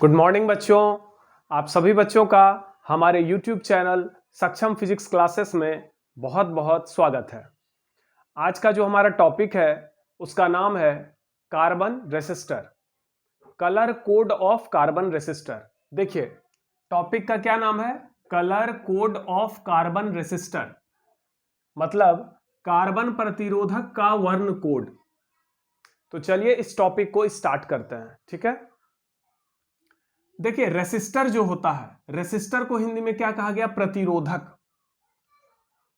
Good morning बच्चों। आप सभी बच्चों का हमारे YouTube चैनल सक्षम फिजिक्स क्लासेस में बहुत बहुत स्वागत है। आज का जो हमारा टॉपिक है उसका नाम है carbon resistor, colour code of carbon resistor. देखिए टॉपिक का क्या नाम है, colour code of carbon resistor, मतलब कार्बन प्रतिरोधक का वर्ण कोड। तो चलिए इस टॉपिक को स्टार्ट करते हैं, ठीक है। देखिए रेसिस्टर जो होता है, रेसिस्टर को हिंदी में क्या कहा गया, प्रतिरोधक।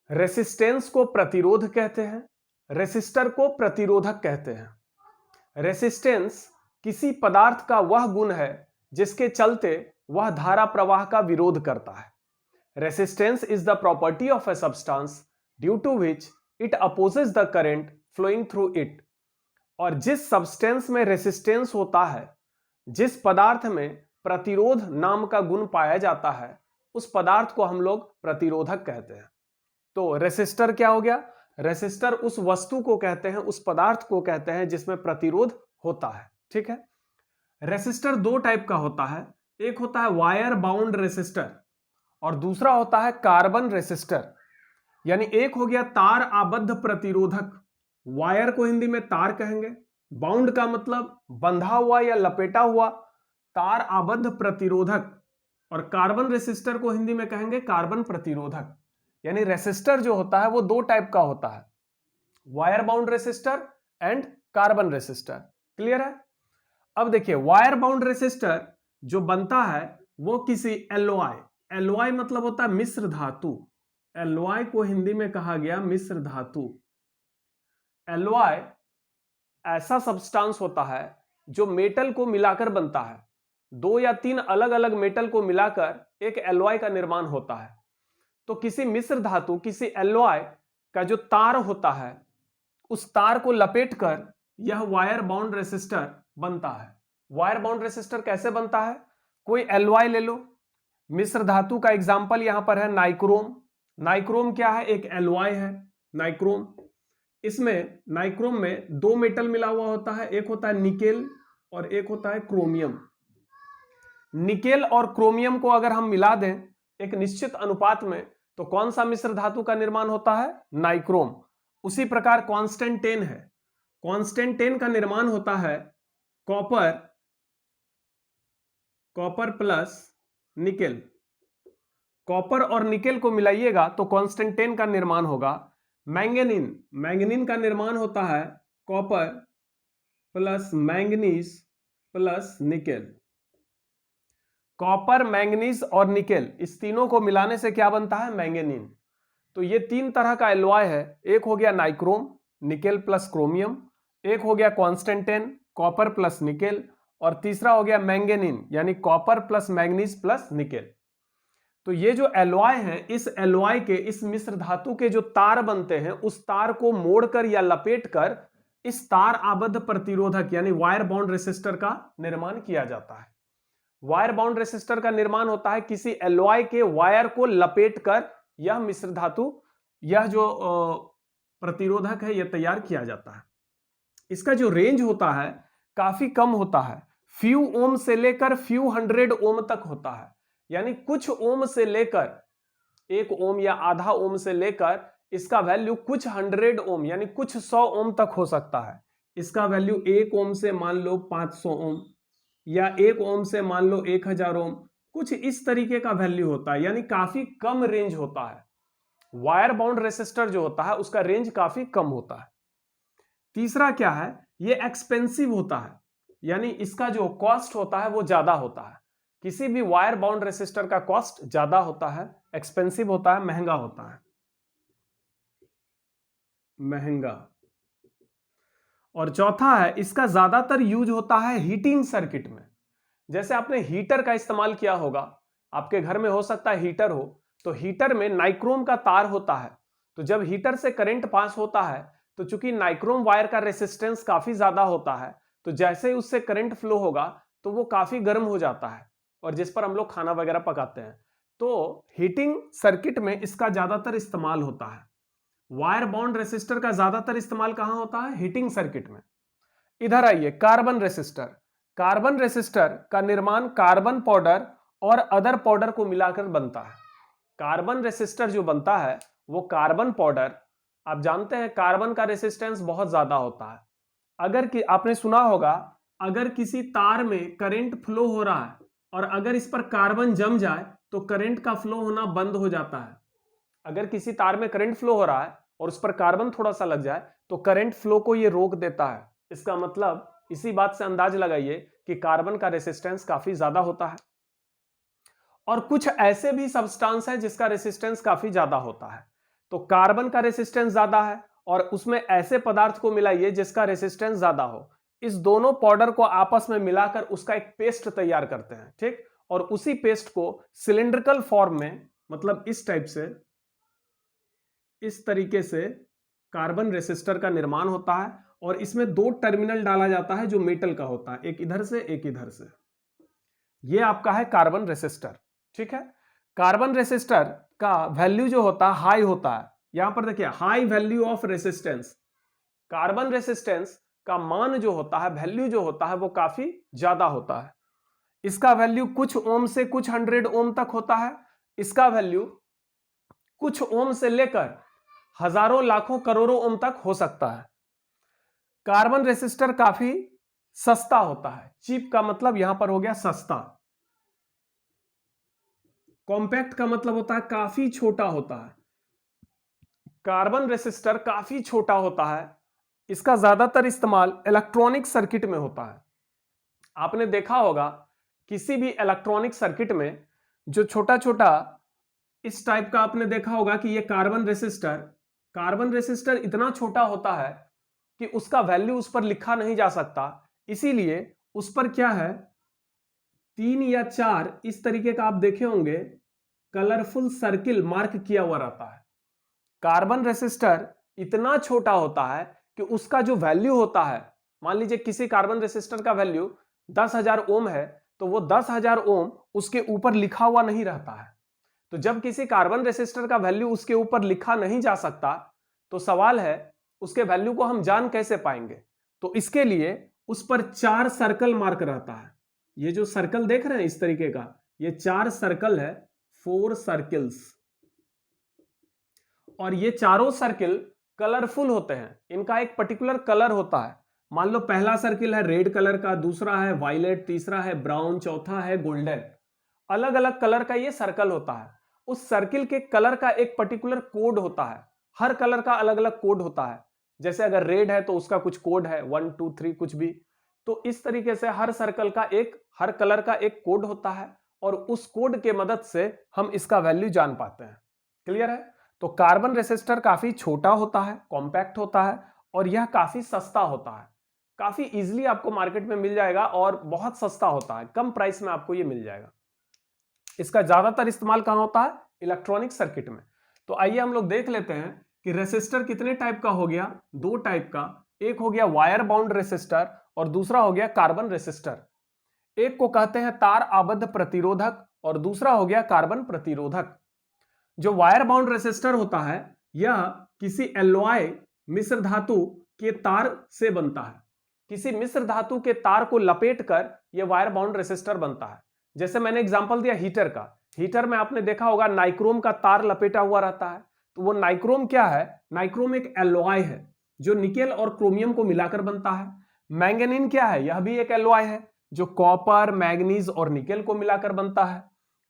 रेसिस्टेंस को प्रतिरोध कहते हैं, रेसिस्टर को प्रतिरोधक कहते हैं। रेसिस्टेंस किसी पदार्थ का वह गुण है जिसके चलते वह धारा प्रवाह का विरोध करता है। Resistance is the property of a substance due to which it opposes the current flowing through it. और जिस सब्सटेंस में रेसिस्टेंस होता है, जिस पदार्थ में प्रतिरोध नाम का गुण पाया जाता है, उस पदार्थ को हम लोग प्रतिरोधक कहते हैं। तो रेसिस्टर क्या हो गया, रेसिस्टर उस वस्तु को कहते हैं, उस पदार्थ को कहते हैं जिसमें प्रतिरोध होता है, ठीक है। रेसिस्टर दो टाइप का होता है, एक होता है वायर बाउंड रेसिस्टर और दूसरा होता है कार्बन रेसिस्टर। यानी एक हो गया तार आबद्ध प्रतिरोधक, वायर को हिंदी में तार कहेंगे, बाउंड का मतलब बंधा हुआ या लपेटा हुआ, तार आबद्ध प्रतिरोधक। और कार्बन रेसिस्टर को हिंदी में कहेंगे कार्बन प्रतिरोधक। यानी रेसिस्टर जो होता है वो दो टाइप का होता है, wire bound resistor and carbon resistor. Clear है। अब देखिए वायर बाउंड रेसिस्टर जो बनता है वो किसी एलॉय, एलॉय मतलब होता है मिश्र धातु, एलॉय को हिंदी में कहा गया मिश्र धातु। एलॉय ऐसा सब्सटेंस होता है जो मेटल को मिलाकर बनता है, दो या तीन अलग अलग मेटल को मिलाकर एक एलॉय का निर्माण होता है। तो किसी मिश्र धातु, किसी एलॉय का जो तार होता है, उस तार को लपेटकर यह वायर बाउंड रेसिस्टर बनता है। वायर बाउंड रेसिस्टर कैसे बनता है, कोई एलॉय ले लो, मिश्र धातु का एग्जांपल यहां पर है नाइक्रोम। नाइक्रोम क्या है, एक एलॉय है नाइक्रोम। इसमें नाइक्रोम में दो मेटल मिला हुआ होता है, एक होता है निकेल और एक होता है क्रोमियम। निकेल और क्रोमियम को अगर हम मिला दें एक निश्चित अनुपात में तो कौन सा मिश्र धातु का निर्माण होता है, नाइक्रोम। उसी प्रकार कांस्टेंट 10 है, कांस्टेंट 10 का निर्माण होता है copper, copper plus nickel. Copper और निकेल को मिलाइएगा तो कांस्टेंट 10 का निर्माण होगा। मैंगनीन, मैंगनीन का निर्माण होता है copper plus manganese plus nickel. Copper, manganese और निकेल, इस तीनों को मिलाने से क्या बनता है, मैंगनीन। तो ये तीन तरह का एलॉय है, एक हो गया नाइक्रोम निकेल प्लस क्रोमियम, एक हो गया कांस्टेंट 10 कॉपर प्लस निकेल, और तीसरा हो गया मैंगनीन यानी copper plus manganese plus nickel. तो ये जो एलॉय है, इस एलॉय के, इस मिश्र धातु के जो तार बनते हैं, उस तार को मोड़कर या लपेटकर इस तार आबद्ध प्रतिरोधक यानी वायर बाउंड रेसिस्टर का निर्माण किया जाता है। वायर बाउंड रेसिस्टर का निर्माण होता है किसी एलॉय के वायर को लपेटकर यह मिश्र धातु, यह जो प्रतिरोधक है, यह तैयार किया जाता है। इसका जो रेंज होता है काफी कम होता है, फ्यू ओम से लेकर फ्यू हंड्रेड ओम तक होता है। यानी कुछ ओम से लेकर, एक ओम या आधा ओम से लेकर इसका वैल्यू कुछ हंड्रेड ओम यानी कुछ 100 ओम तक हो सकता है। इसका वैल्यू एक ओम से मान लो 500 ओम या एक ओम से मान लो 1000 ओम, कुछ इस तरीके का वैल्यू होता है, यानी काफी कम रेंज होता है। वायर बाउंड रेसिस्टर जो होता है उसका रेंज काफी कम होता है। तीसरा क्या है, ये एक्सपेंसिव होता है, यानी इसका जो कॉस्ट होता है वो ज्यादा होता है। किसी भी वायर बाउंड रेसिस्टर का कॉस्ट ज्यादा होता है, एक्सपेंसिव होता है, महंगा होता है, महंगा। और चौथा है, इसका ज्यादातर यूज होता है हीटिंग सर्किट में। जैसे आपने हीटर का इस्तेमाल किया होगा, आपके घर में हो सकता है हीटर हो, तो हीटर में नाइक्रोम का तार होता है। तो जब हीटर से करंट पास होता है तो चूंकि नाइक्रोम वायर का रेसिस्टेंस काफी ज्यादा होता है, तो जैसे ही उससे करंट फ्लो होगा तो वो काफी गर्म हो जाता है, और जिस पर हम लोग खाना वगैरह पकाते हैं। तो हीटिंग सर्किट में इसका ज्यादातर इस्तेमाल होता है। वायर बाउंड रेसिस्टर का ज्यादातर इस्तेमाल कहां होता है, हीटिंग सर्किट में। इधर आइए, कार्बन रेसिस्टर। कार्बन रेसिस्टर का निर्माण कार्बन पाउडर और अदर पाउडर को मिलाकर बनता है। कार्बन रेसिस्टर जो बनता है वो कार्बन पाउडर, आप जानते हैं कार्बन का रेसिस्टेंस बहुत ज्यादा होता है। अगर कि आपने सुना होगा, अगर किसी तार में करंट फ्लो हो रहा है और अगर इस पर कार्बन जम जाए तो करंट का फ्लो होना बंद हो जाता है। अगर किसी तार में करंट फ्लो हो रहा है और उस पर कार्बन थोड़ा सा लग जाए तो करंट फ्लो को ये रोक देता है। इसका मतलब इसी बात से अंदाज लगाइए कि कार्बन का रेसिस्टेंस काफी ज्यादा होता है। और कुछ ऐसे भी सब्सटेंस है जिसका रेसिस्टेंस काफी ज्यादा होता है। तो कार्बन का रेसिस्टेंस ज्यादा है और उसमें ऐसे पदार्थ को मिलाइए जिसका रेसिस्टेंस ज्यादा हो। इस दोनों पाउडर को आपस में मिलाकर उसका एक पेस्ट तैयार करते हैं, ठीक। और उसी पेस्ट को सिलिंड्रिकल फॉर्म में, मतलब इस टाइप से, इस तरीके से कार्बन रेसिस्टर का निर्माण होता है और इसमें दो टर्मिनल डाला जाता है जो मेटल का होता है, एक इधर से एक इधर से। ये आपका है कार्बन रेसिस्टर, ठीक है। कार्बन रेसिस्टर का वैल्यू जो होता है हाई होता है। यहां पर देखिए high value of resistance, carbon resistance का मान जो होता है, वैल्यू जो होता है वो काफी ज्यादा होता है। इसका वैल्यू कुछ ओम से कुछ 100 ओम तक होता है। इसका वैल्यू कुछ ओम से लेकर हजारों लाखों करोड़ों ओम तक हो सकता है। कार्बन रेसिस्टर काफी सस्ता होता है। चीप का मतलब यहां पर हो गया सस्ता। कॉम्पैक्ट का मतलब होता है काफी छोटा होता है। कार्बन रेसिस्टर काफी छोटा होता है। इसका ज्यादातर इस्तेमाल इलेक्ट्रॉनिक सर्किट में होता है। आपने देखा होगा किसी भी इलेक्ट्रॉनिक सर्किट में जो छोटा छोटा इस टाइप का आपने देखा होगा कि ये कार्बन रेसिस्टर इतना छोटा होता है कि उसका वैल्यू उस पर लिखा नहीं जा सकता। इसीलिए उस पर क्या है, 3 या 4 इस तरीके का आप देखे होंगे कलरफुल सर्किल मार्क किया हुआ रहता है। कार्बन रेसिस्टर इतना छोटा होता है कि उसका जो वैल्यू होता है, मान लीजिए किसी कार्बन रेसिस्टर का वैल्यू 10,000 ओम है तो वो 10,000 ओम उसके ऊपर लिखा हुआ नहीं रहता है। तो जब किसी कार्बन रेसिस्टर का वैल्यू उसके ऊपर लिखा नहीं जा सकता तो सवाल है उसके वैल्यू को हम जान कैसे पाएंगे। तो इसके लिए उस पर 4 सर्कल मार्क रहता है। ये जो सर्कल देख रहे हैं इस तरीके का, ये 4 सर्कल है, 4 सर्कल्स। और ये चारों सर्किल कलरफुल होते हैं। इनका एक पर्टिकुलर कलर होता है। मान लो पहला सर्किल है रेड कलर का, दूसरा है वायलेट, तीसरा है ब्राउन, चौथा है गोल्डन। अलग अलग कलर का ये सर्कल होता है। उस सर्किल के कलर का एक पर्टिकुलर कोड होता है। हर कलर का अलग अलग कोड होता है। जैसे अगर रेड है तो उसका कुछ कोड है 1 2 3 कुछ भी। तो इस तरीके से हर सर्कल का हर कलर का एक कोड होता है और उस कोड के मदद से हम इसका वैल्यू जान पाते हैं। क्लियर है। तो कार्बन रेसिस्टर काफी छोटा होता है, कॉम्पैक्ट होता है और यह काफी सस्ता होता है। काफी इजीली आपको मार्केट में मिल जाएगा और बहुत सस्ता होता है, कम प्राइस में आपको यह मिल जाएगा। इसका ज्यादातर इस्तेमाल कहां होता है, इलेक्ट्रॉनिक सर्किट में। तो आइए हम लोग देख लेते हैं कि रेसिस्टर कितने टाइप का हो गया, 2 टाइप का। एक हो गया वायर बाउंड रेसिस्टर और दूसरा हो गया कार्बन रेसिस्टर। एक को कहते हैं तार आबद्ध प्रतिरोधक और दूसरा हो गया कार्बन प्रतिरोधक। जो वायर बाउंड रेसिस्टर होता है यह किसी एलॉय मिश्र धातु के तार से बनता है। किसी मिश्र धातु के तार को लपेट कर यह वायर बाउंड रेसिस्टर बनता है। जैसे मैंने एग्जांपल दिया हीटर का। हीटर में आपने देखा होगा नाइक्रोम का तार लपेटा हुआ रहता है। तो वो नाइक्रोम क्या है, नाइक्रोम एक एलॉय है जो निकेल और क्रोमियम को मिलाकर बनता है। मैंगनीन क्या है, यह भी एक एलॉय है जो कॉपर, मैग्नीज और निकेल को मिलाकर बनता है।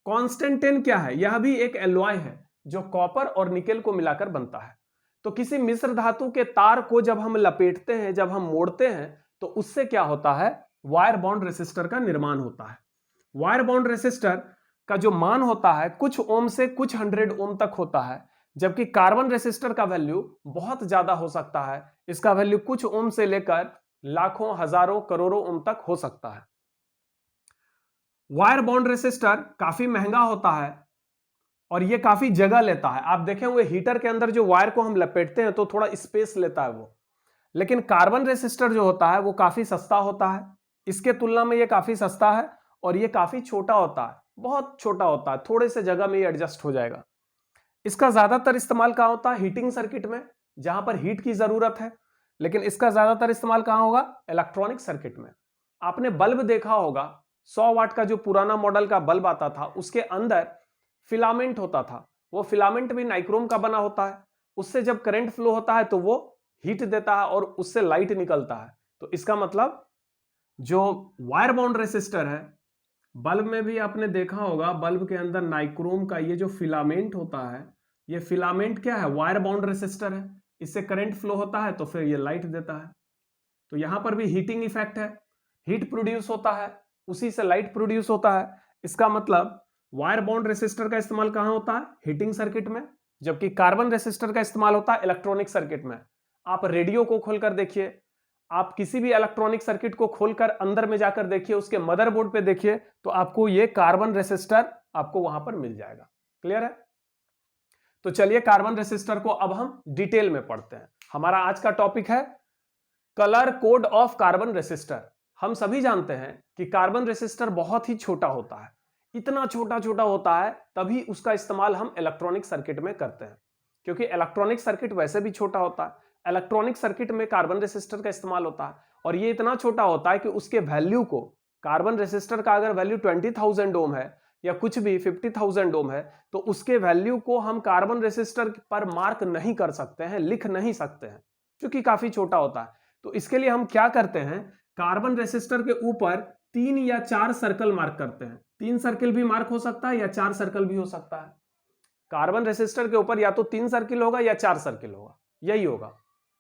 कॉन्स्टेंटेन क्या है, यह भी एक एलॉय है जो कॉपर और निकेल को मिलाकर बनता है। तो किसी मिश्र धातु के तार को जब हम लपेटते हैं, जब हम मोड़ते हैं तो उससे क्या होता है, वायर बाउंड रेसिस्टर का निर्माण होता है। वायर बाउंड रेसिस्टर का जो मान होता है कुछ ओम से कुछ 100 ओम तक होता है, जबकि कार्बन रेसिस्टर का वैल्यू बहुत ज्यादा हो सकता है। इसका वैल्यू कुछ ओम से लेकर लाखों, हजारों, करोड़ों ओम तक हो सकता है। वायर बाउंड रेसिस्टर काफी महंगा होता है और यह काफी जगह लेता है। आप देखें हुए हीटर के अंदर जो वायर को हम लपेटते हैं तो थोड़ा स्पेस लेता है वो। लेकिन कार्बन रेसिस्टर जो होता है वो काफी सस्ता होता है। इसके तुलना में ये काफी सस्ता है और ये काफी छोटा होता है, बहुत छोटा होता है, थोड़े से जगह में ये एडजस्ट हो जाएगा। इसका ज्यादातर इस्तेमाल कहां होता है, हीटिंग सर्किट में, जहां पर हीट की जरूरत है। लेकिन इसका ज्यादातर इस्तेमाल कहां होगा, इलेक्ट्रॉनिक सर्किट में। आपने बल्ब देखा होगा, 100 वाट का जो पुराना मॉडल का बल्ब आता था, उसके अंदर फिलामेंट होता था। वो फिलामेंट भी नाइक्रोम का बना होता है। उससे जब करंट फ्लो होता है तो वो हीट देता है और उससे लाइट निकलता है। तो इसका मतलब जो वायर बाउंड रेसिस्टर है, बल्ब में भी आपने देखा होगा, बल्ब के अंदर नाइक्रोम का ये जो फिलामेंट होता है, ये फिलामेंट क्या है? वायर बाउंड रेसिस्टर है। इससे करंट फ्लो होता है तो फिर ये लाइट देता है। तो यहां पर भी हीटिंग इफेक्ट है, हीट प्रोड्यूस होता है, उसी से लाइट प्रोड्यूस होता है। इसका मतलब वायर बाउंड रेसिस्टर का इस्तेमाल कहां होता है? हीटिंग सर्किट में। जबकि कार्बन रेसिस्टर का इस्तेमाल होता है इलेक्ट्रॉनिक सर्किट में। आप रेडियो को खोलकर देखिए, आप किसी भी इलेक्ट्रॉनिक सर्किट को खोलकर अंदर में जाकर देखिए, उसके मदरबोर्ड पे देखिए, तो आपको ये कार्बन रेसिस्टर आपको वहां पर मिल जाएगा। क्लियर है? तो चलिए कार्बन रेसिस्टर को अब हम डिटेल में पढ़ते हैं। हमारा आज का टॉपिक है colour code of carbon resistor. हम सभी जानते हैं कि कार्बन रेसिस्टर बहुत ही छोटा होता है। इतना छोटा छोटा होता है, तभी उसका इस्तेमाल हम इलेक्ट्रॉनिक सर्किट में करते हैं, क्योंकि इलेक्ट्रॉनिक सर्किट वैसे भी छोटा होता है। इलेक्ट्रॉनिक सर्किट में कार्बन रेसिस्टर का इस्तेमाल होता है, और ये इतना छोटा होता है कि उसके वैल्यू को, कार्बन रेसिस्टर का अगर वैल्यू 20,000 ओम है या कुछ भी 50,000 ओम है, तो उसके वैल्यू को हम कार्बन रेसिस्टर पर मार्क नहीं कर सकते हैं, लिख नहीं सकते हैं, क्योंकि काफी छोटा होता है। तो इसके लिए हम क्या करते हैं, कार्बन रेसिस्टर के ऊपर 3 या 4 सर्कल मार्क करते हैं। 3 सर्कल भी मार्क हो सकता है या 4 सर्कल भी हो सकता है। कार्बन रेसिस्टर के ऊपर या तो 3 सर्कल होगा या 4 सर्कल होगा, यही होगा।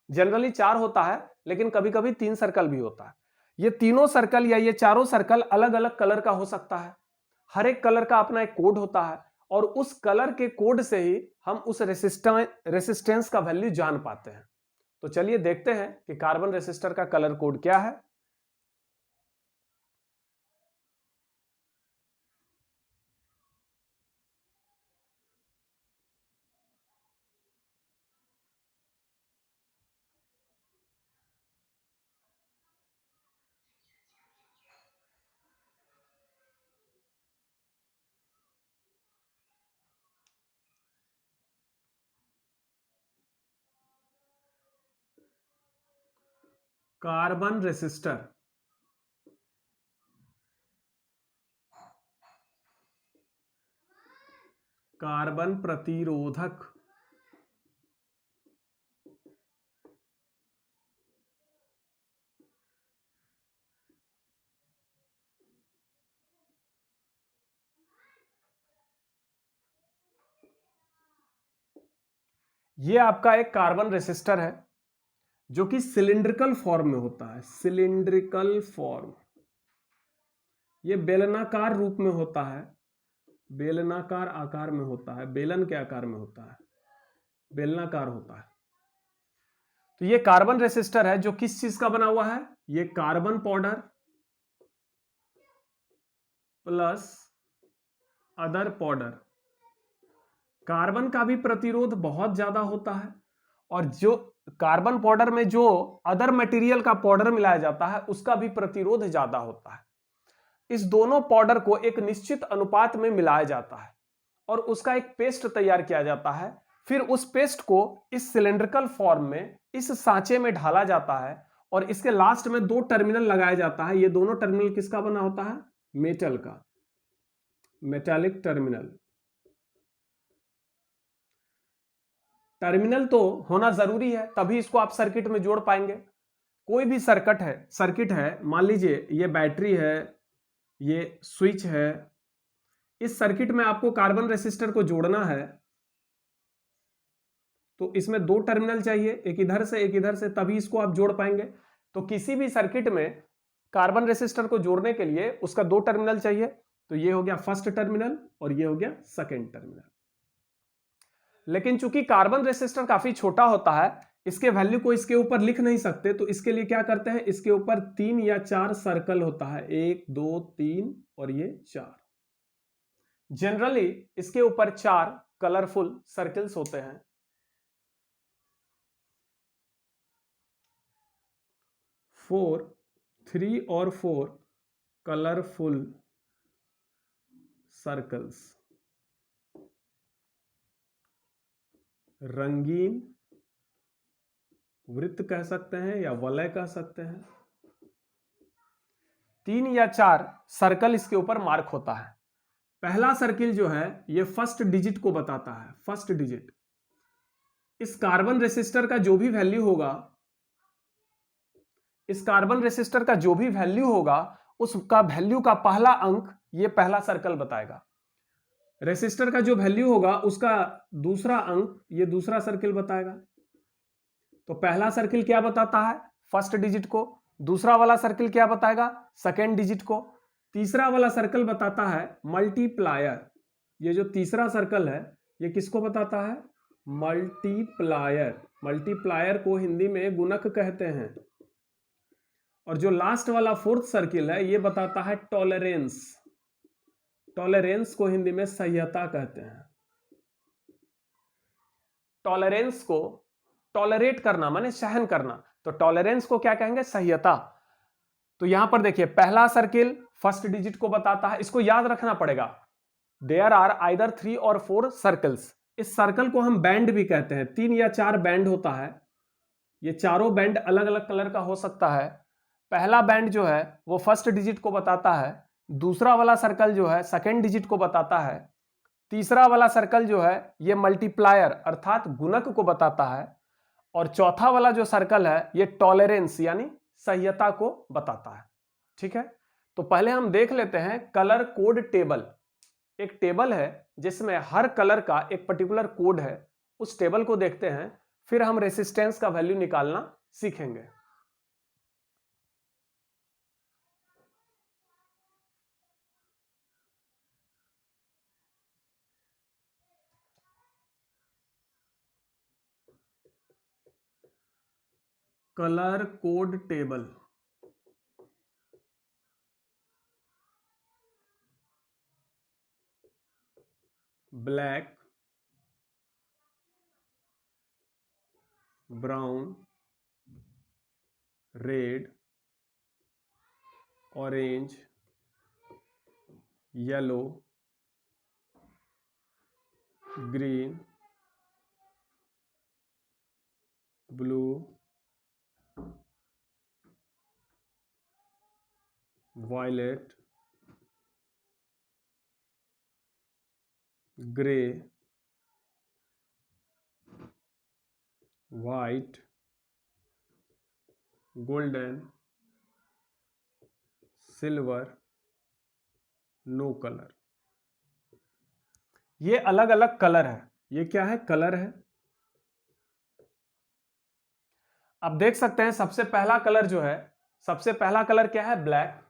जनरली 4 होता है, लेकिन कभी कभी 3 सर्कल भी होता है। ये तीनों सर्कल या ये चारों सर्कल अलग अलग कलर का हो सकता है। हर एक कलर का अपना एक कोड होता है, और उस कलर के कोड से ही हम उस रेसिस्टेंस का वैल्यू जान पाते हैं। तो चलिए देखते हैं कि कार्बन रेसिस्टर का कलर कोड क्या है। कार्बन रेसिस्टर कार्बन प्रतिरोधक ये आपका एक कार्बन रेसिस्टर है जो कि सिलिंड्रिकल फॉर्म में होता है। सिलिंड्रिकल फॉर्म, ये बेलनाकार रूप में होता है, बेलनाकार आकार में होता है। बेलन के आकार में होता है, बेलनाकार होता है। तो ये कार्बन रेसिस्टर है जो किस चीज का बना हुआ है? ये carbon powder plus other powder. Carbon का भी प्रतिरोध बहुत ज्यादा होता है, और जो कार्बन पाउडर में जो अदर मटेरियल का पाउडर मिलाया जाता है उसका भी प्रतिरोध ज्यादा होता है। इस दोनों पाउडर को एक निश्चित अनुपात में मिलाया जाता है और उसका एक पेस्ट तैयार किया जाता है। फिर उस पेस्ट को इस सिलिंड्रिकल फॉर्म में, इस सांचे में ढाला जाता है, और इसके लास्ट में 2 टर्मिनल लगाया जाता है। ये दोनों टर्मिनल किसका बना होता है? मेटल का, मेटालिक टर्मिनल। टर्मिनल तो होना जरूरी है, तभी इसको आप सर्किट में जोड़ पाएंगे। कोई भी सर्किट है, मान लीजिए ये बैटरी है, ये स्विच है। इस सर्किट में आपको कार्बन रेसिस्टर को जोड़ना है, तो इसमें 2 टर्मिनल चाहिए, एक इधर से एक इधर से, तभी इसको आप जोड़ पाएंगे। तो किसी भी सर्किट में कार्बन रेसिस्टर को जोड़ने के लिए उसका 2 टर्मिनल चाहिए। तो ये हो गया फर्स्ट टर्मिनल और ये हो गया सेकेंड टर्मिनल। लेकिन चूंकि कार्बन रेसिस्टर काफी छोटा होता है, इसके वैल्यू को इसके ऊपर लिख नहीं सकते, तो इसके लिए क्या करते हैं, इसके ऊपर 3 या 4 सर्कल होता है, 1 2 3 और ये 4। जनरली इसके ऊपर 4 कलरफुल सर्कल्स होते हैं। 3 और 4 कलरफुल सर्कल्स, रंगीन वृत्त कह सकते हैं या वलय कह सकते हैं। 3 या 4 सर्कल इसके ऊपर मार्क होता है। पहला सर्किल जो है ये फर्स्ट डिजिट को बताता है, फर्स्ट डिजिट। इस कार्बन रेसिस्टर का जो भी वैल्यू होगा, इस कार्बन रेसिस्टर का जो भी वैल्यू होगा उसका वैल्यू का पहला अंक ये पहला सर्कल बताएगा। रेसिस्टर का जो वैल्यू होगा उसका दूसरा अंक ये दूसरा सर्किल बताएगा। तो पहला सर्किल क्या बताता है? फर्स्ट डिजिट को। दूसरा वाला सर्किल क्या बताएगा? सेकेंड डिजिट को। तीसरा वाला सर्कल बताता है मल्टीप्लायर। ये जो तीसरा सर्कल है ये किसको बताता है? मल्टीप्लायर। मल्टीप्लायर को हिंदी में गुणक कहते हैं। और जो लास्ट वाला फोर्थ सर्किल है ये बताता है टॉलरेंस। टॉलरेंस को हिंदी में सह्यता कहते हैं। टॉलरेंस को टॉलरेट करना माने सहन करना, तो टॉलरेंस को क्या कहेंगे? सह्यता। तो यहां पर देखिए पहला सर्किल फर्स्ट डिजिट को बताता है, इसको याद रखना पड़ेगा। देयर आर आइदर 3 और 4 सर्कल्स। इस सर्कल को हम बैंड भी कहते हैं। 3 या 4 बैंड होता है। ये चारों बैंड अलग अलग कलर का हो सकता है। पहला बैंड जो है वो फर्स्ट डिजिट को बताता है, दूसरा वाला सर्कल जो है सेकेंड डिजिट को बताता है, तीसरा वाला सर्कल जो है ये मल्टीप्लायर अर्थात गुणक को बताता है, और चौथा वाला जो सर्कल है ये टॉलरेंस यानी सह्यता को बताता है। ठीक है, तो पहले हम देख लेते हैं कलर कोड टेबल। एक टेबल है जिसमें हर कलर का एक पर्टिकुलर कोड है, उस टेबल को देखते हैं, फिर हम रेसिस्टेंस का वैल्यू निकालना सीखेंगे। Colour code table. Black, brown, red, orange, yellow, green, blue, violet, grey, white, golden, silver, no colour. ये अलग अलग कलर है। ये क्या है? कलर है। अब देख सकते हैं सबसे पहला कलर जो है, सबसे पहला कलर क्या है? ब्लैक।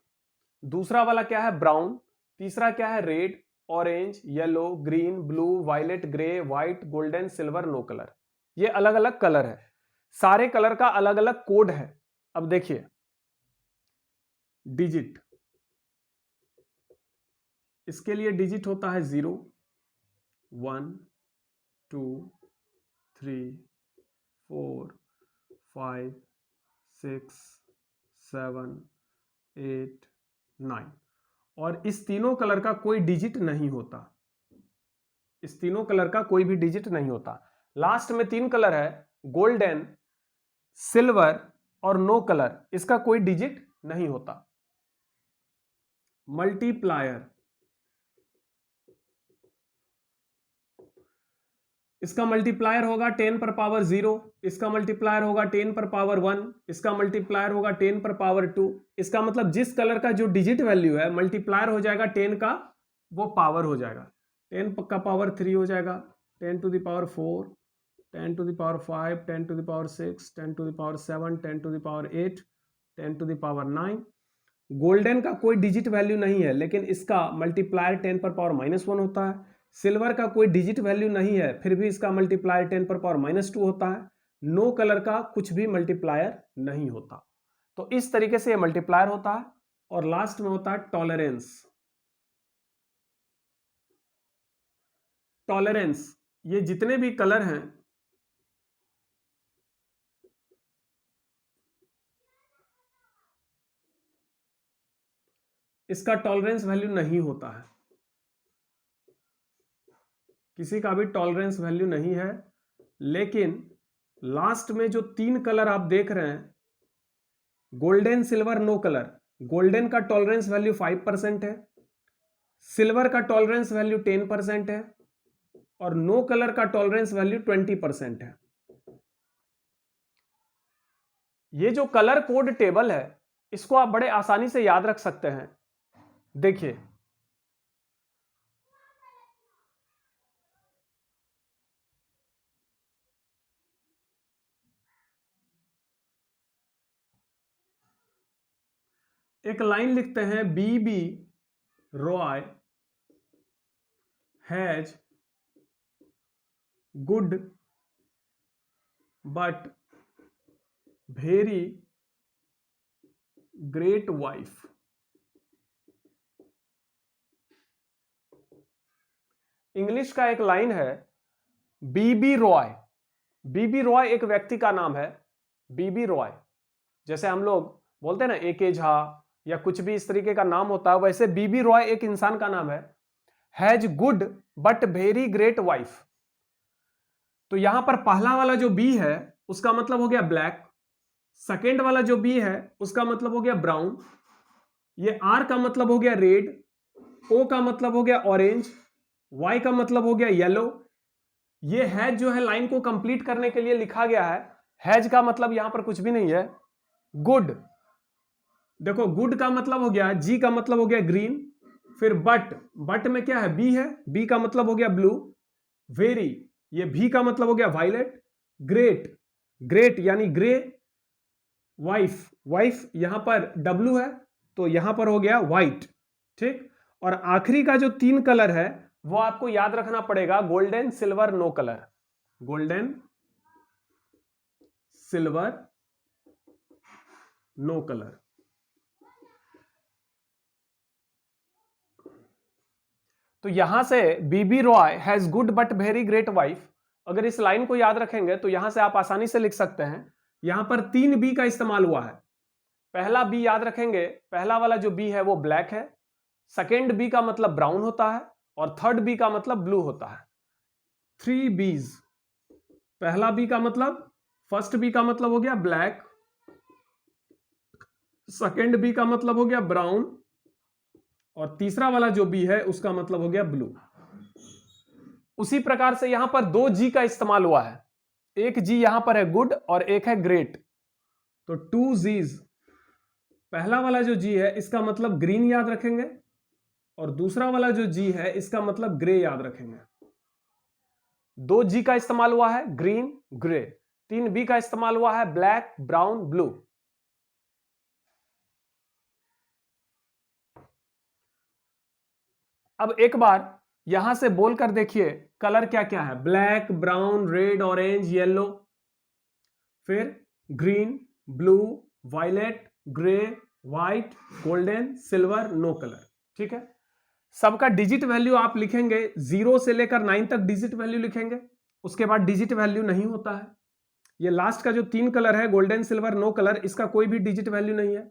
दूसरा वाला क्या है? ब्राउन। तीसरा क्या है? Red, orange, yellow, green, blue, violet, grey, white, golden, silver, no colour. ये अलग अलग कलर है। सारे कलर का अलग अलग कोड है। अब देखिए डिजिट, इसके लिए डिजिट होता है 0, 1, 2, 3, 4, 5, 6, 7, 8, 9। और इस तीनों कलर का कोई डिजिट नहीं होता। इस तीनों कलर का कोई भी डिजिट नहीं होता। लास्ट में 3 कलर है, गोल्डन, सिल्वर और नो कलर, इसका कोई डिजिट नहीं होता। मल्टीप्लायर, इसका मल्टीप्लायर होगा 10 पर पावर 0, इसका मल्टीप्लायर होगा 10 पर पावर 1, इसका मल्टीप्लायर होगा 10 पर पावर 2। इसका मतलब जिस कलर का जो डिजिट वैल्यू है मल्टीप्लायर हो जाएगा 10 का, वो पावर हो जाएगा। 10 का पावर 3 हो जाएगा, 10 to the power 4, 10 to the power 5, 10 to the power 6, 10 to the power 7, 10 to the power 8, 10 to the power 9। Golden का कोई डिजिट वैल्यू नहीं है, लेकिन इसका मल्टीप्लायर 10 पर पावर -1 होता है। सिल्वर का कोई डिजिट वैल्यू नहीं है, फिर भी इसका मल्टीप्लायर 10 पर पावर -2 होता है। नो कलर का कुछ भी मल्टीप्लायर नहीं होता। तो इस तरीके से ये मल्टीप्लायर होता है। और लास्ट में होता है टॉलरेंस। टॉलरेंस, ये जितने भी कलर हैं इसका टॉलरेंस वैल्यू नहीं होता है। किसी का भी टॉलरेंस वैल्यू नहीं है। लेकिन लास्ट में जो 3 कलर आप देख रहे हैं, golden, silver, no colour, golden का टॉलरेंस वैल्यू 5% है, सिल्वर का टॉलरेंस वैल्यू 10% है और नो कलर का टॉलरेंस वैल्यू 20% है। ये जो कलर कोड टेबल है इसको आप बड़े आसानी से याद रख सकते हैं। देखिए, एक लाइन लिखते हैं, B B Roy has good but very great wife. English का एक लाइन है, बीबी रॉय। बीबी रॉय एक व्यक्ति का नाम है, बीबी रॉय। जैसे हम लोग बोलते हैं ना ए.के. झा या कुछ भी इस तरीके का नाम होता है, वैसे बीबी रॉय एक इंसान का नाम है। Has good but very great wife. तो यहां पर पहला वाला जो बी है उसका मतलब हो गया ब्लैक, सेकेंड वाला जो बी है उसका मतलब हो गया ब्राउन, ये आर का मतलब हो गया रेड, ओ का मतलब हो गया ऑरेंज, वाई का मतलब हो गया येलो। ये हैज जो है लाइन को कंप्लीट करने के लिए लिखा गया है। हैज का मतलब यहां पर कुछ भी नहीं है। गुड, देखो गुड का मतलब हो गया, जी का मतलब हो गया ग्रीन, फिर बट में क्या है, बी है, बी का मतलब हो गया ब्लू, वेरी, ये भी का मतलब हो गया वायलेट, ग्रेट, ग्रेट यानी ग्रे, वाइफ, वाइफ यहां पर डब्लू है तो यहां पर हो गया व्हाइट। ठीक, और आखिरी का जो 3 कलर है वो आपको याद रखना पड़ेगा, golden, silver, no colour. Golden, silver, no colour. तो यहां से B B Roy has good but very great wife, अगर इस लाइन को याद रखेंगे तो यहां से आप आसानी से लिख सकते हैं। यहां पर 3 बी का इस्तेमाल हुआ है। पहला बी याद रखेंगे, पहला वाला जो बी है वो ब्लैक है, सेकेंड बी का मतलब ब्राउन होता है और थर्ड बी का मतलब ब्लू होता है। 3 बीज, पहला बी का मतलब, फर्स्ट बी का मतलब हो गया ब्लैक, सेकेंड बी का मतलब हो गया ब्राउन और तीसरा वाला जो बी है उसका मतलब हो गया ब्लू। उसी प्रकार से यहां पर 2 जी का इस्तेमाल हुआ है। एक जी यहां पर है गुड और एक है ग्रेट, तो 2 जीज। पहला वाला जो जी है इसका मतलब ग्रीन याद रखेंगे और दूसरा वाला जो जी है इसका मतलब ग्रे याद रखेंगे। 2 जी का इस्तेमाल हुआ है, ग्रीन, ग्रे। 3 बी का इस्तेमाल हुआ है, ब्लैक, ब्राउन, ब्लू। अब एक बार यहां से बोलकर देखिए कलर क्या क्या है, black, brown, red, orange, yellow, फिर green, blue, violet, grey, white, golden, silver, no colour. ठीक है, सबका डिजिट वैल्यू आप लिखेंगे, 0 से लेकर 9 तक डिजिट वैल्यू लिखेंगे, उसके बाद डिजिट वैल्यू नहीं होता है। ये लास्ट का जो 3 कलर है, गोल्डन, सिल्वर, नो कलर, इसका कोई भी डिजिट वैल्यू नहीं है।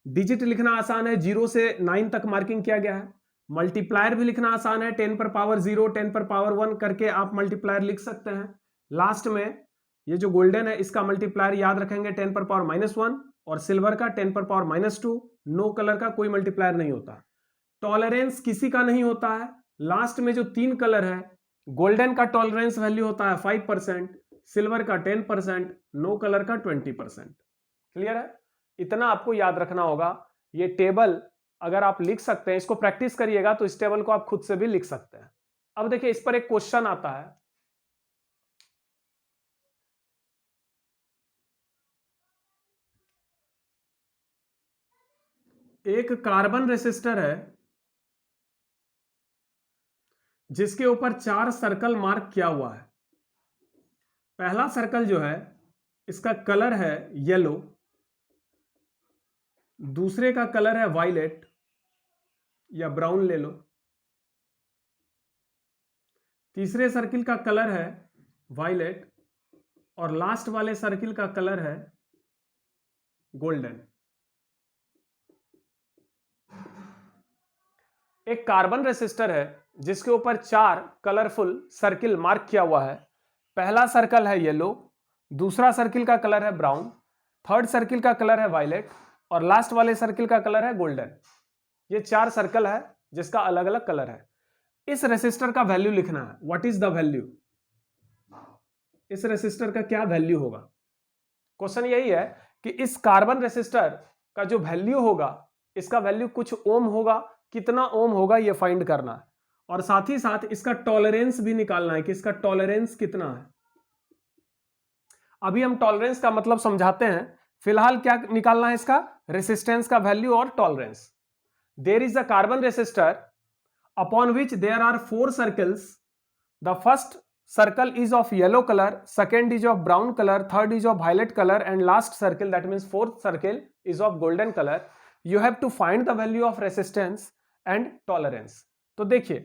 डिजिट लिखना आसान है, 0 से 9 तक मार्किंग किया गया है। मल्टीप्लायर भी लिखना आसान है, 10 पर पावर 0, 10 पर पावर 1 करके आप मल्टीप्लायर लिख सकते हैं। लास्ट में ये जो गोल्डन है इसका मल्टीप्लायर याद रखेंगे 10 पर पावर -1 और सिल्वर का 10 पर पावर -2। नो कलर का कोई मल्टीप्लायर नहीं होता। टॉलरेंस किसी का नहीं होता है। लास्ट में जो 3 कलर है, गोल्डन का टॉलरेंस वैल्यू होता है 5%, सिल्वर का 10%, नो कलर का 20%। क्लियर है? इतना आपको याद रखना होगा। ये टेबल अगर आप लिख सकते हैं, इसको प्रैक्टिस करिएगा तो इस टेबल को आप खुद से भी लिख सकते हैं। अब देखिए इस पर एक क्वेश्चन आता है, एक कार्बन रेसिस्टर है जिसके ऊपर 4 सर्कल मार्क किया हुआ है। पहला सर्कल जो है इसका कलर है येलो, दूसरे का कलर है वायलेट या ब्राउन ले लो, तीसरे सर्किल का कलर है वायलेट और लास्ट वाले सर्किल का कलर है गोल्डन। एक कार्बन रेसिस्टर है जिसके ऊपर 4 कलरफुल सर्किल मार्क किया हुआ है। पहला सर्कल है येलो, दूसरा सर्किल का कलर है ब्राउन, थर्ड सर्किल का कलर है वायलेट और लास्ट वाले सर्किल का कलर है गोल्डन। ये 4 सर्कल है जिसका अलग अलग कलर है। इस रेसिस्टर का वैल्यू लिखना है। What is the value? इस रेसिस्टर का क्या वैल्यू होगा? क्वेश्चन यही है कि इस कार्बन रेसिस्टर का जो वैल्यू होगा, इसका वैल्यू कुछ ओम होगा, कितना ओम होगा ये फाइंड करना है, और साथ ही साथ इसका टॉलरेंस भी निकालना है कि इसका टॉलरेंस कितना है। अभी हम टॉलरेंस का मतलब समझाते हैं, फिलहाल क्या निकालना है? इसका रेसिस्टेंस का वैल्यू और tolerance. There is a carbon resistor upon which there are 4 circles. The first circle is of yellow color, second is of brown color, third is of violet color, and last circle, that means fourth circle, is of golden color. You have to find the value of resistance and tolerance. तो देखिए,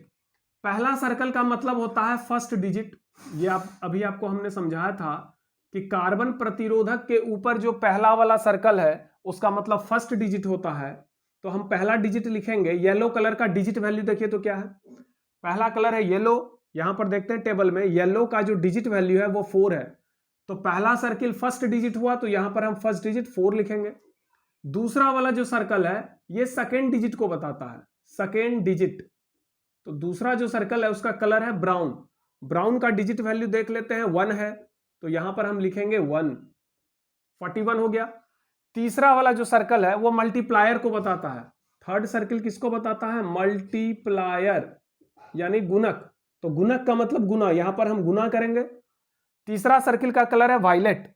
पहला circle का मतलब होता है first digit. ये अभी आपको हमने समझाया था कि कार्बन प्रतिरोधक के ऊपर जो पहला वाला सर्कल है उसका मतलब फर्स्ट डिजिट होता है। तो हम पहला डिजिट लिखेंगे। येलो कलर का डिजिट वैल्यू देखिए तो क्या है? पहला कलर है येलो। यहां पर देखते हैं टेबल में येलो का जो डिजिट वैल्यू है वो 4 है। तो पहला सर्किल फर्स्ट डिजिट हुआ, तो यहां पर हम फर्स्ट डिजिट 4 लिखेंगे। दूसरा वाला जो सर्कल है ये सेकेंड डिजिट को बताता है, सेकेंड डिजिट। तो दूसरा जो सर्कल है उसका कलर है ब्राउन। ब्राउन का डिजिट वैल्यू देख लेते हैं, 1 है, तो यहां पर हम लिखेंगे 1। 41 हो गया। तीसरा वाला जो सर्कल है वो मल्टीप्लायर को बताता है। थर्ड सर्कल किसको बताता है? मल्टीप्लायर, यानी गुणक। तो गुणक का मतलब गुना, यहां पर हम गुना करेंगे। तीसरा सर्कल का कलर है वायलेट,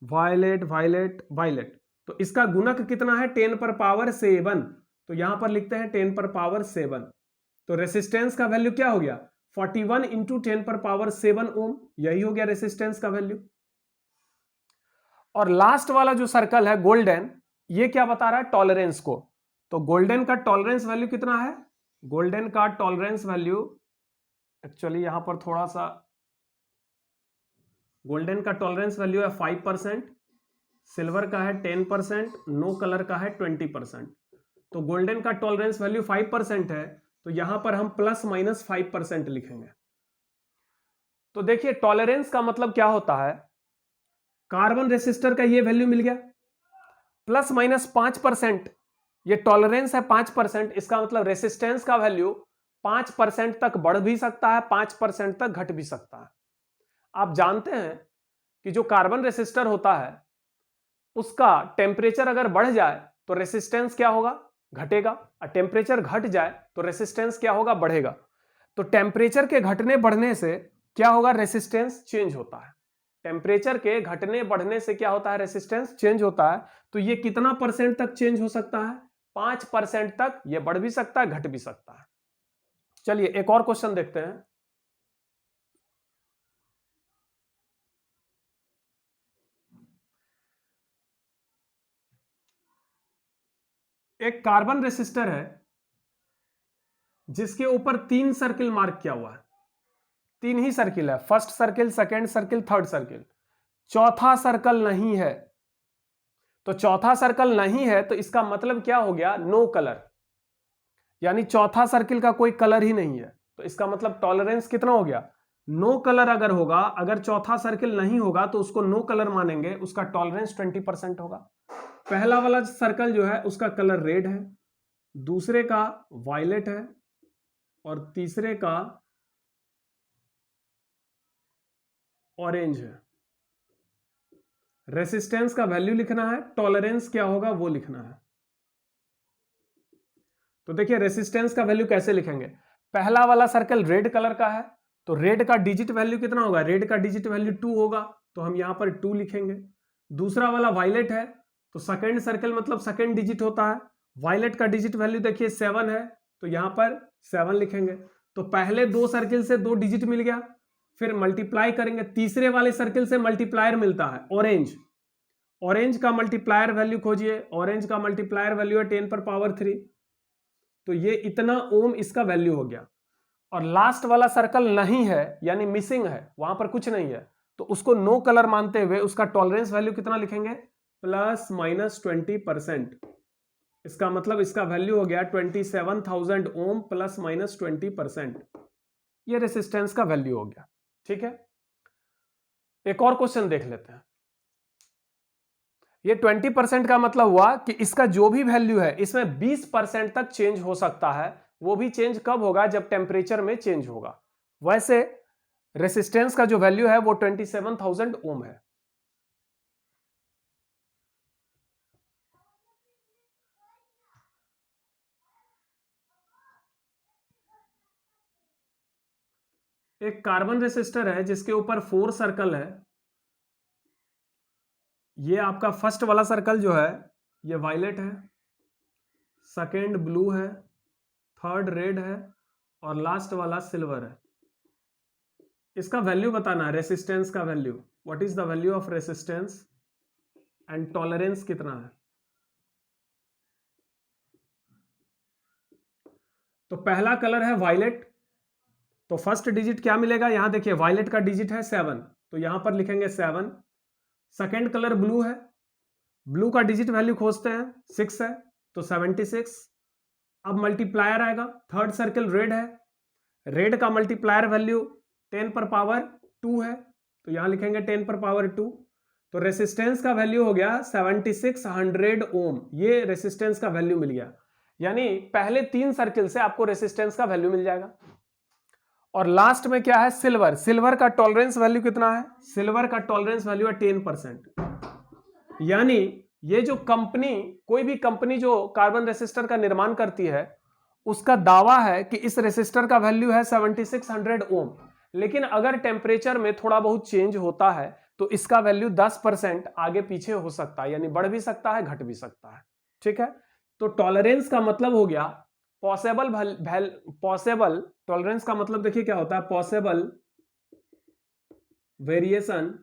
वायलेट वायलेट वायलेट। तो इसका गुणक कितना है? 10 पर पावर 7। तो यहां पर लिखते हैं 10 पर पावर 7। तो रेसिस्टेंस का वैल्यू क्या हो गया? 41 इंटू 10 पर पावर 7 ओम। यही हो गया रेसिस्टेंस का वैल्यू। और लास्ट वाला जो सर्कल है गोल्डन, ये क्या बता रहा है? टॉलरेंस को। तो गोल्डन का टॉलरेंस वैल्यू कितना है? गोल्डन का टॉलरेंस वैल्यू, एक्चुअली यहां पर थोड़ा सा, गोल्डन का टॉलरेंस वैल्यू है 5%, सिल्वर का है 10%, नो कलर का है 20%। तो गोल्डन का टॉलरेंस वैल्यू 5% है, तो यहां पर हम प्लस माइनस 5% लिखेंगे। तो देखिए टॉलरेंस का मतलब क्या होता है? कार्बन रेसिस्टर का ये वैल्यू मिल गया, प्लस माइनस 5%, ये टॉलरेंस है 5%। इसका मतलब रेसिस्टेंस का वैल्यू 5% तक बढ़ भी सकता है, 5% तक घट भी सकता है। आप जानते हैं कि जो कार्बन रेसिस्टर होता है उसका टेम्परेचर अगर बढ़ जाए तो रेसिस्टेंस क्या होगा? घटेगा। और टेम्परेचर घट जाए तो रेसिस्टेंस क्या होगा? बढ़ेगा। तो टेम्परेचर के घटने बढ़ने से क्या होगा? रेसिस्टेंस चेंज होता है। टेम्परेचर के घटने बढ़ने से क्या होता है? रेसिस्टेंस चेंज होता है। तो ये कितना परसेंट तक चेंज हो सकता है? 5% तक ये बढ़ भी सकता है, घट भी सकता है। चलिए एक और क्वेश्चन देखते हैं। एक कार्बन रेसिस्टर है जिसके ऊपर 3 सर्किल मार्क किया हुआ है। 3 ही सर्किल है, first circle, second circle, third circle. चौथा सर्कल नहीं है। तो चौथा सर्कल नहीं है तो इसका मतलब क्या हो गया? नो कलर, यानी चौथा सर्किल का कोई कलर ही नहीं है। तो इसका मतलब टॉलरेंस कितना हो गया? नो कलर अगर होगा, अगर चौथा सर्किल नहीं होगा तो उसको नो कलर मानेंगे, उसका टॉलरेंस 20% होगा। पहला वाला सर्कल जो है उसका कलर रेड है, दूसरे का वायलेट है, और तीसरे का ऑरेंज है। रेसिस्टेंस का वैल्यू लिखना है, टॉलरेंस क्या होगा वो लिखना है। तो देखिए रेसिस्टेंस का वैल्यू कैसे लिखेंगे? पहला वाला सर्कल रेड कलर का है, तो रेड का डिजिट वैल्यू कितना होगा? रेड का डिजिट वैल्यू 2 होगा, तो हम यहां पर 2 लिखेंगे। दूसरा वाला वायलेट है, तो सेकेंड सर्कल मतलब सेकेंड डिजिट होता है। वायलेट का डिजिट वैल्यू देखिए 7 है, तो यहां पर 7 लिखेंगे। तो पहले 2 सर्किल से 2 डिजिट मिल गया, फिर मल्टीप्लाई करेंगे, तीसरे वाले सर्किल से मल्टीप्लायर मिलता है ऑरेंज। ऑरेंज का मल्टीप्लायर वैल्यू खोजिए, ऑरेंज का मल्टीप्लायर वैल्यू है 10 पर पावर 3। तो ये इतना ओम इसका वैल्यू हो गया। और लास्ट वाला सर्कल नहीं है, यानी मिसिंग है, वहां पर कुछ नहीं है, तो उसको नो कलर मानते हुए उसका टॉलरेंस वैल्यू कितना लिखेंगे? Plus minus 20%। इसका मतलब इसका वैल्यू हो गया 27,000 ओम प्लस माइनस 20%। ये रेसिस्टेंस का वैल्यू हो गया। ठीक है, एक और क्वेश्चन देख लेते हैं। ये 20% का मतलब हुआ कि इसका जो भी वैल्यू है इसमें 20% तक चेंज हो सकता है। वो भी चेंज कब होगा? जब टेम्परेचर में चेंज होगा। वैसे रेसिस्टेंस का जो वैल्यू है वो 27,000 ओम है। एक कार्बन रेसिस्टर है जिसके ऊपर 4 सर्कल है। ये आपका फर्स्ट वाला सर्कल जो है ये वायलेट है, सेकेंड ब्लू है, थर्ड रेड है और लास्ट वाला सिल्वर है। इसका वैल्यू बताना है, रेसिस्टेंस का value. What is the value of resistance and tolerance कितना है? तो पहला कलर है वायलेट, तो फर्स्ट डिजिट क्या मिलेगा? यहां देखिए वायलेट का डिजिट है 7, तो यहां पर लिखेंगे 7। सेकेंड कलर ब्लू है, ब्लू का डिजिट वैल्यू खोजते हैं, 6 है तो 76। अब मल्टीप्लायर आएगा। थर्ड सर्कल रेड है, रेड का मल्टीप्लायर वैल्यू 10 पर पावर 2 है, तो यहां लिखेंगे 10 पर पावर 2। तो रेसिस्टेंस का वैल्यू हो गया 7600 ओम। ये रेसिस्टेंस का वैल्यू मिल गया, यानी पहले 3 सर्किल से आपको रेसिस्टेंस का वैल्यू मिल जाएगा। और लास्ट में क्या है? सिल्वर। सिल्वर का टॉलरेंस वैल्यू कितना है? सिल्वर का टॉलरेंस वैल्यू है 10%। यानी ये जो कंपनी, कोई भी कंपनी जो कार्बन रेसिस्टर का निर्माण करती है, उसका दावा है कि इस रेसिस्टर का वैल्यू है 7600 ओम। लेकिन अगर टेम्परेचर में थोड़ा बहुत चेंज होता है तो इसका वैल्यू 10% आगे पीछे हो सकता है, यानी बढ़ भी सकता है, घट भी सकता है। ठीक है, तो टॉलरेंस का मतलब हो गया पॉसिबल। टॉलरेंस का मतलब देखिए क्या होता है? Possible variation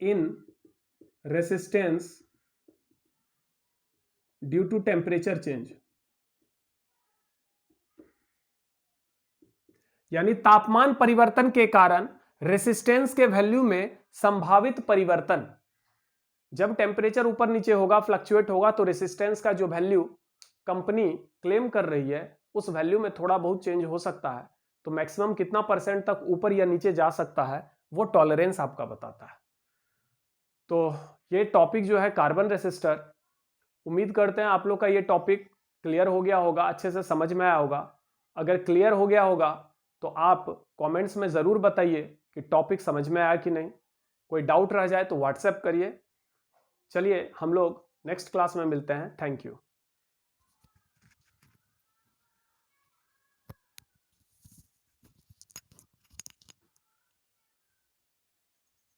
in resistance due to temperature change, यानी तापमान परिवर्तन के कारण रेसिस्टेंस के वैल्यू में संभावित परिवर्तन। जब टेम्परेचर ऊपर नीचे होगा, फ्लक्चुएट होगा, तो रेसिस्टेंस का जो वैल्यू कंपनी क्लेम कर रही है उस वैल्यू में थोड़ा बहुत चेंज हो सकता है। तो मैक्सिमम कितना परसेंट तक ऊपर या नीचे जा सकता है वो टॉलरेंस आपका बताता है। तो ये टॉपिक जो है कार्बन रेसिस्टर, उम्मीद करते हैं आप लोग का ये टॉपिक क्लियर हो गया होगा, अच्छे से समझ में आया होगा। अगर क्लियर हो गया होगा तो आप कमेंट्स में ज़रूर बताइए कि टॉपिक समझ में आया कि नहीं। कोई डाउट रह जाए तो व्हाट्सएप करिए। चलिए हम लोग नेक्स्ट क्लास में मिलते हैं। Thank you.